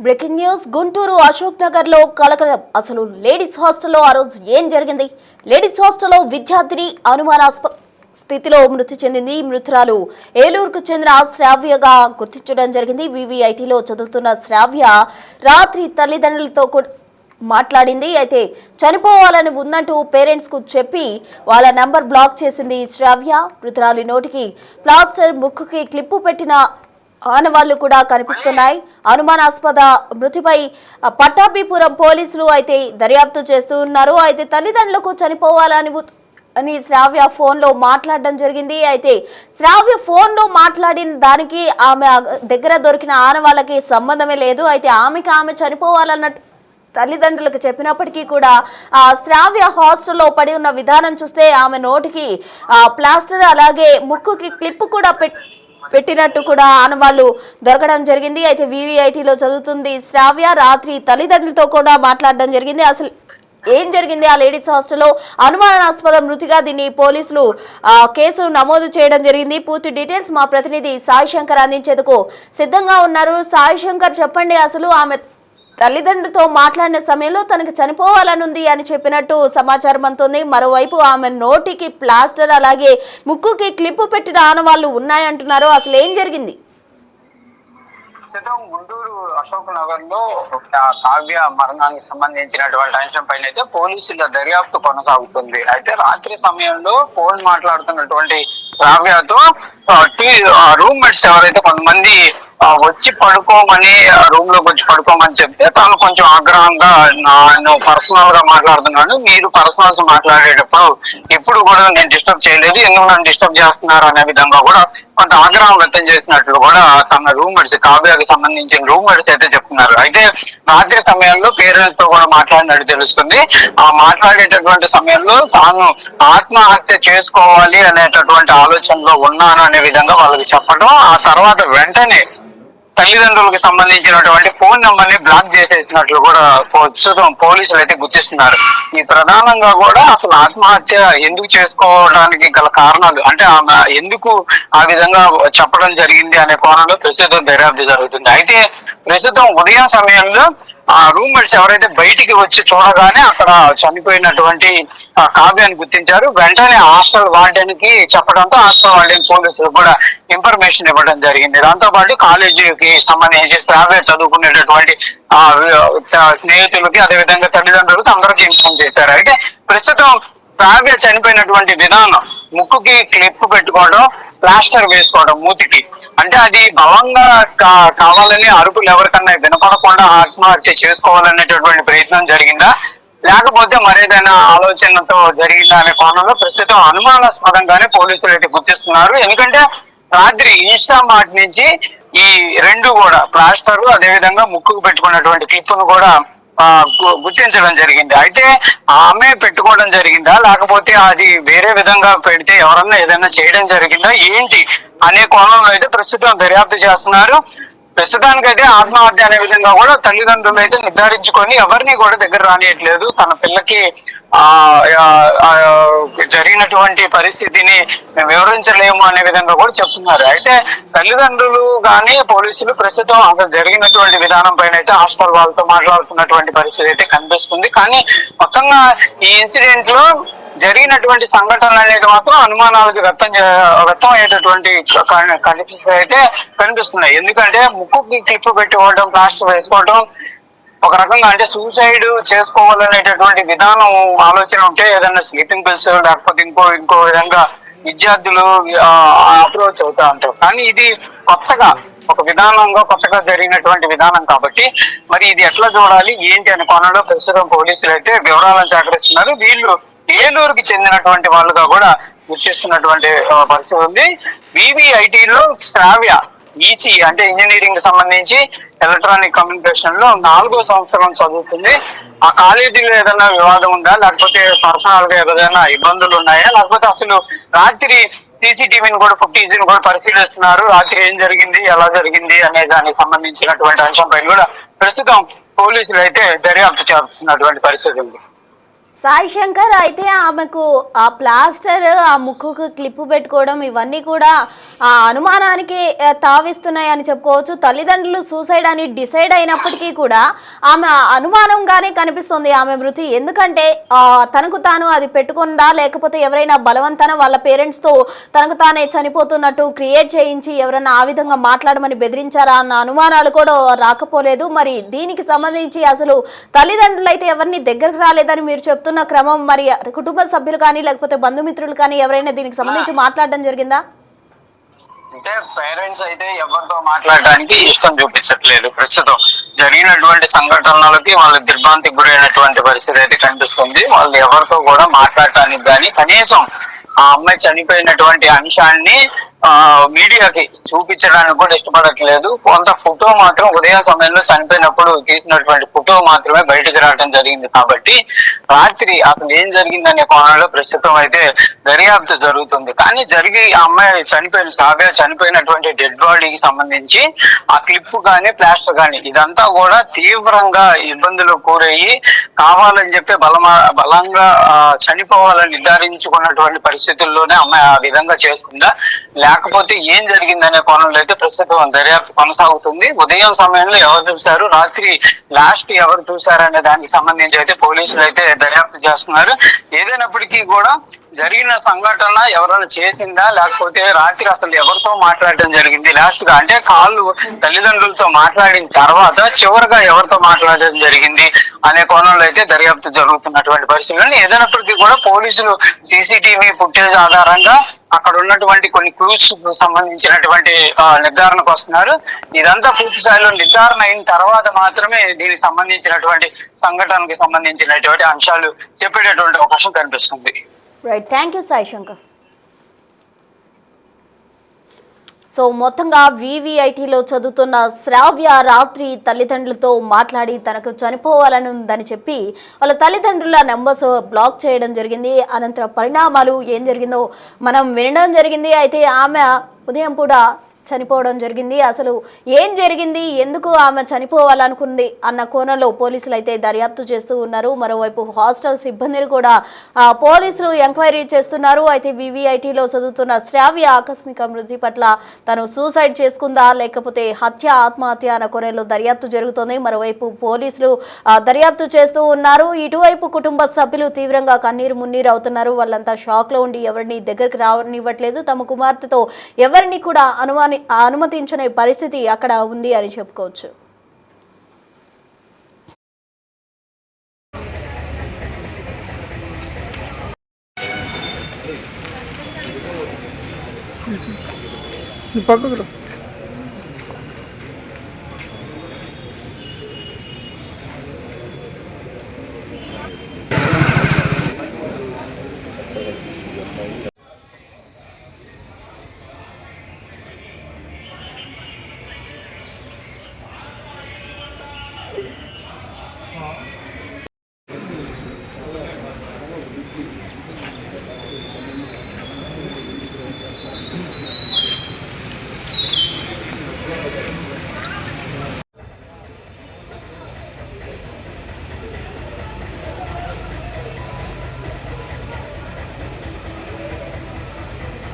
Breaking news Guntur Ashok Nagar లో కలకలం. అసలు లేడీస్ హాస్టల్లో ఆ రోజు ఏం జరిగింది? లేడీస్ హాస్టల్లో విద్యార్థిని అనుమానాస్పద స్థితిలో మృతి చెందింది. మృతురాలు ఏలూరుకు చెందిన శ్రావ్యగా గుర్తించడం జరిగింది. వివిఐటిలో చదువుతున్న శ్రావ్య రాత్రి తల్లిదండ్రులతో మాట్లాడింది. అయితే చనిపోవాలని ఉందంటూ పేరెంట్స్ కు చెప్పి వాళ్ళ నంబర్ బ్లాక్ చేసింది శ్రావ్య. మృతురాలి నోటికి ప్లాస్టర్, ముక్కుకి క్లిప్పు పెట్టిన ఆనవాళ్లు కూడా కనిపిస్తున్నాయి. అనుమానాస్పద మృతిపై పట్టాభిపురం పోలీసులు అయితే దర్యాప్తు చేస్తూ ఉన్నారు. అయితే తల్లిదండ్రులకు చనిపోవాలని శ్రావ్య ఫోన్లో మాట్లాడడం జరిగింది. అయితే శ్రావ్య ఫోన్లో మాట్లాడిన దానికి ఆమె దగ్గర దొరికిన ఆనవాళ్ళకి సంబంధమే లేదు. అయితే ఆమె చనిపోవాలన్నట్టు తల్లిదండ్రులకు చెప్పినప్పటికీ కూడా శ్రావ్య హాస్టల్లో పడి ఉన్న విధానం చూస్తే ఆమె నోటికి ప్లాస్టర్ అలాగే ముక్కుకి క్లిప్ కూడా పెట్టినట్టు కూడా ఆనవాళ్లు దొరకడం జరిగింది. అయితే వివిఐటిలో చదువుతుంది శ్రావ్య. రాత్రి తల్లిదండ్రులతో కూడా మాట్లాడడం జరిగింది. అసలు ఏం జరిగింది ఆ లేడీస్ హాస్టల్లో? అనుమానాస్పద మృతిగా దీన్ని పోలీసులు కేసు నమోదు చేయడం జరిగింది. పూర్తి డీటెయిల్స్ మా ప్రతినిధి సాయి శంకర్ అందించేందుకు సిద్ధంగా ఉన్నారు. సాయి శంకర్, చెప్పండి, అసలు ఆమె తల్లిదండ్రులతో మాట్లాడిన సమయంలో తనకు చనిపోవాలనుంది అని చెప్పినట్టు సమాచారం అందుతుంది. మరోవైపు ఆమె నోటికి ప్లాస్టర్ అలాగే ముక్కుకి క్లిప్ పెట్టిన ఆనవాళ్లు ఉన్నాయంటున్నారు. అసలు ఏం జరిగింది? గుంటూరు అశోక్ నగర్ లో కావ్య మరణానికి సంబంధించినటువంటి అంశం పైన అయితే పోలీసుల దర్యాప్తు కొనసాగుతుంది. అయితే రాత్రి సమయంలో ఫోన్ మాట్లాడుతున్నటువంటి కావ్యతో రూమ్ మేట్స్ ఎవరైతే కొంతమంది వచ్చి పడుకోమని రూమ్ లోకి వచ్చి పడుకోమని చెప్తే తాను కొంచెం ఆగ్రహంగా నేను పర్సనల్ గా మాట్లాడుతున్నాను, మీరు పర్సనల్స్ మాట్లాడేటప్పుడు ఎప్పుడు కూడా నేను డిస్టర్బ్ చేయలేదు, ఎందుకు నన్ను డిస్టర్బ్ చేస్తున్నారు అనే విధంగా కూడా కొంత ఆగ్రహం వ్యక్తం చేసినట్లు కూడా తన రూమ్మేట్స్, కావ్యకి సంబంధించిన రూమ్మేట్స్ అయితే చెప్తున్నారు. అయితే రాత్రి సమయంలో పేరెంట్స్ తో కూడా మాట్లాడినట్టు తెలుస్తుంది. ఆ మాట్లాడేటటువంటి సమయంలో తాను ఆత్మహత్య చేసుకోవాలి అనేటటువంటి ఆలోచనలో ఉన్నాను అనే విధంగా వాళ్ళకి చెప్పడం, ఆ తర్వాత వెంటనే తల్లిదండ్రులకు సంబంధించినటువంటి ఫోన్ నెంబర్ ని బ్లాక్ చేసేసినట్లు కూడా ప్రస్తుతం పోలీసులు అయితే గుర్తిస్తున్నారు. ఈ ప్రధానంగా కూడా అసలు ఆత్మహత్య ఎందుకు చేసుకోవడానికి గల కారణాలు, అంటే ఆమె ఎందుకు ఆ విధంగా చెప్పడం జరిగింది అనే కోణంలో ప్రస్తుతం దర్యాప్తు జరుగుతుంది. అయితే ప్రస్తుతం ఉదయం సమయంలో ఆ రూమ్మేట్స్ ఎవరైతే బయటికి వచ్చి చూడగానే అక్కడ చనిపోయినటువంటి కావ్యాన్ని గుర్తించారు. వెంటనే హాస్టల్ వార్డెన్ కి చెప్పడంతో హాస్టల్ వార్డెన్ పోలీసులకు కూడా ఇన్ఫర్మేషన్ ఇవ్వడం జరిగింది. దాంతో పాటు కాలేజీకి సంబంధించి కావ్య చదువుకునేటటువంటి స్నేహితులకి అదేవిధంగా తల్లిదండ్రులకి అందరికీ ఇన్ఫార్మ్ చేశారు. అయితే ప్రస్తుతం కావ్య చనిపోయినటువంటి విధానం, ముక్కుకి క్లిప్ పెట్టుకోవడం, ప్లాస్టర్ వేసుకోవడం మూతికి, అంటే అది బలంగా కావాలని అరుపులు ఎవరికన్నా వినపడకుండా ఆత్మహత్య చేసుకోవాలనేటటువంటి ప్రయత్నం జరిగిందా, లేకపోతే మరేదైనా ఆలోచనతో జరిగిందా అనే కోణంలో ప్రస్తుతం అనుమానాస్పదంగానే పోలీసులు అయితే గుర్తిస్తున్నారు. ఎందుకంటే రాత్రి ఇన్స్టామార్ట్ నుంచి ఈ రెండు కూడా ప్లాస్టర్ అదేవిధంగా ముక్కుకు పెట్టుకున్నటువంటి క్లిప్ను కూడా గుర్తించడం జరిగింది. అయితే ఆమె పెట్టుకోవడం జరిగిందా, లేకపోతే అది వేరే విధంగా పెడితే ఎవరన్నా ఏదైనా చేయడం జరిగిందా ఏంటి అనే కోణంలో అయితే ప్రస్తుతం దర్యాప్తు చేస్తున్నారు. ప్రస్తుతానికైతే ఆత్మహత్య అనే విధంగా కూడా తల్లిదండ్రులు అయితే నిర్ధారించుకొని ఎవరిని కూడా దగ్గర రానియట్లేదు. తన పిల్లకి జరిగినటువంటి పరిస్థితిని వివరించలేము అనే విధంగా కూడా చెప్తున్నారు. అయితే తల్లిదండ్రులు కానీ పోలీసులు ప్రస్తుతం అసలు జరిగినటువంటి విధానం పైన అయితే హాస్పిటల్ వాళ్ళతో మాట్లాడుతున్నటువంటి పరిస్థితి అయితే కనిపిస్తుంది. కానీ మొత్తంగా ఈ ఇన్సిడెంట్ లో జరిగినటువంటి సంఘటనలు అనేది మాత్రం అనుమానాలకు వ్యక్తం అయ్యేటటువంటి అయితే కనిపిస్తున్నాయి. ఎందుకంటే ముక్కుకి క్లిప్ పెట్టుకోవడం, ప్లాస్టర్ వేసుకోవడం ఒక రకంగా, అంటే సూసైడ్ చేసుకోవాలనేటటువంటి విధానం ఆలోచన ఉంటే ఏదైనా స్లీపింగ్ పిల్స్ లేకపోతే ఇంకో విధంగా విద్యార్థులు అప్రోచ్ అవుతా ఉంటారు. కానీ ఇది కొత్తగా జరిగినటువంటి విధానం కాబట్టి మరి ఇది ఎట్లా చూడాలి ఏంటి అనే కోణంలో ప్రస్తుతం పోలీసులు అయితే వివరాలను సేకరిస్తున్నారు. వీళ్ళు ఏలూరుకి చెందినటువంటి వాళ్ళుగా కూడా గుర్తిస్తున్నటువంటి పరిస్థితి ఉంది. వివిఐటిలో శ్రావ్య ఈసీ అంటే ఇంజనీరింగ్ సంబంధించి ఎలక్ట్రానిక్ కమ్యూనికేషన్ లో 4వ సంవత్సరం చదువుతుంది. ఆ కాలేజీలో ఏదైనా వివాదం ఉందా, లేకపోతే పర్సనల్ గా ఏదైనా ఇబ్బందులు ఉన్నాయా, లేకపోతే అసలు రాత్రి సీసీటీవీని కూడా ఫుటేజ్ని కూడా పరిశీలిస్తున్నారు. రాత్రి ఏం జరిగింది, ఎలా జరిగింది అనే దానికి సంబంధించినటువంటి అంశంపై కూడా ప్రస్తుతం పోలీసులు అయితే దర్యాప్తు చేస్తున్నటువంటి పరిస్థితి ఉంది. సాయి శంకర్ అయితే ఆమెకు ఆ ప్లాస్టర్ ఆ ముక్కుకు క్లిప్పు పెట్టుకోవడం ఇవన్నీ కూడా ఆ అనుమానానికి తావిస్తున్నాయి అని చెప్పుకోవచ్చు. తల్లిదండ్రులు సూసైడ్ అని డిసైడ్ అయినప్పటికీ కూడా ఆమె అనుమానంగానే కనిపిస్తుంది ఆమె మృతి. ఎందుకంటే తనకు తాను అది పెట్టుకుందా లేకపోతే ఎవరైనా బలవంతాన వాళ్ళ పేరెంట్స్తో తనకు తానే చనిపోతున్నట్టు క్రియేట్ చేయించి ఎవరైనా ఆ విధంగా మాట్లాడమని బెదిరించారా అన్న అనుమానాలు కూడా రాకపోలేదు. మరి దీనికి సంబంధించి అసలు తల్లిదండ్రులు అయితే ఎవరిని దగ్గరకు రాలేదని మీరు చెప్తున్న క్రమం, మరి కుటుంబ సభ్యులు కానీ లేకపోతే బంధుమిత్రులు కానీ ఎవరైనా దీనికి సంబంధించి మాట్లాడడం జరిగిందా? అంటే పేరెంట్స్ అయితే ఎవరితో మాట్లాడడానికి ఇష్టం చూపించట్లేదు. ప్రస్తుతం జరిగినటువంటి సంఘటనలకి వాళ్ళు దిగ్భ్రాంతికి గురైనటువంటి పరిస్థితి అయితే కనిపిస్తుంది. వాళ్ళు ఎవరితో కూడా మాట్లాడటానికి కానీ కనీసం ఆ అమ్మాయి చనిపోయినటువంటి అంశాన్ని మీడియాకి చూపించడానికి కూడా ఇష్టపడట్లేదు. కొంత ఫోటో మాత్రం ఉదయం సమయంలో చనిపోయినప్పుడు తీసినటువంటి ఫోటో మాత్రమే బయటకు రావడం జరిగింది. కాబట్టి రాత్రి అసలు ఏం జరిగిందనే కోణంలో ప్రస్తుతం అయితే దర్యాప్తు జరుగుతుంది. కానీ ఆ అమ్మాయి చనిపోయినటువంటి డెడ్ బాడీకి సంబంధించి ఆ క్లిప్ కానీ ప్లాస్టర్ కానీ ఇదంతా కూడా తీవ్రంగా ఇబ్బందులు కూరయ్యి కావాలని చెప్పి బలంగా చనిపోవాలని నిర్ధారించుకున్నటువంటి పరిస్థితుల్లోనే అమ్మాయి ఆ విధంగా చేసుకుందా, లేకపోతే ఏం జరిగిందనే కోణంలో అయితే ప్రస్తుతం దర్యాప్తు కొనసాగుతుంది. ఉదయం సమయంలో ఎవరు చూశారు, రాత్రి లాస్ట్ ఎవరు చూశారనే దానికి సంబంధించి అయితే పోలీసులు అయితే దర్యాప్తు చేస్తున్నారు. ఏదైనప్పటికీ కూడా జరిగిన సంఘటన ఎవరైనా చేసిందా లేకపోతే రాత్రి అసలు ఎవరితో మాట్లాడడం జరిగింది, లాస్ట్ గా అంటే కాళ్ళు తల్లిదండ్రులతో మాట్లాడిన తర్వాత చివరిగా ఎవరితో మాట్లాడడం జరిగింది అనే కోణంలో అయితే దర్యాప్తు జరుగుతున్నటువంటి పరిస్థితులు. ఏదైనప్పటికీ కూడా పోలీసులు సీసీటీవీ ఫుటేజ్ ఆధారంగా అక్కడ ఉన్నటువంటి కొన్ని క్లూస్ సంబంధించినటువంటి నిర్ధారణకు వస్తున్నారు. ఇదంతా పూర్తి స్థాయిలో నిర్ధారణ అయిన తర్వాత మాత్రమే దీనికి సంబంధించినటువంటి సంఘటనకి సంబంధించినటువంటి అంశాలు చెప్పేటటువంటి అవకాశం కనిపిస్తుంది. Right, thank you Sai Shankar. So మొత్తంగా వివిఐటిలో చదువుతున్న శ్రావ్య రాత్రి తల్లిదండ్రులతో మాట్లాడి తనకు చనిపోవాలని ఉందని చెప్పి వాళ్ళ తల్లిదండ్రుల నెంబర్స్ బ్లాక్ చేయడం జరిగింది. అనంతరం పరిణామాలు ఏం జరిగిందో మనం వినడం జరిగింది. అయితే ఆమె ఉదయం కూడా చనిపోవడం జరిగింది. అసలు ఏం జరిగింది, ఎందుకు ఆమె చనిపోవాలనుకుంది అన్న కోణంలో పోలీసులు అయితే దర్యాప్తు చేస్తూ ఉన్నారు. మరోవైపు హాస్టల్ సిబ్బందిని కూడా పోలీసులు ఎంక్వైరీ చేస్తున్నారు. అయితే వివిఐటిలో చదువుతున్న శ్రావ్య ఆకస్మిక మృతి పట్ల తను సూసైడ్ చేసుకుందా లేకపోతే ఆత్మహత్య అన్న కోణంలో దర్యాప్తు జరుగుతోంది. మరోవైపు పోలీసులు దర్యాప్తు చేస్తూ ఉన్నారు. ఇటువైపు కుటుంబ సభ్యులు తీవ్రంగా కన్నీరు మున్నీరు అవుతున్నారు. వాళ్ళంతా షాక్ లో ఉండి ఎవరిని దగ్గరికి రానివ్వట్లేదు. తమ కుమార్తెతో ఎవరిని కూడా అనుమతించని పరిస్థితి అక్కడ ఉంది అని చెప్పుకోవచ్చు.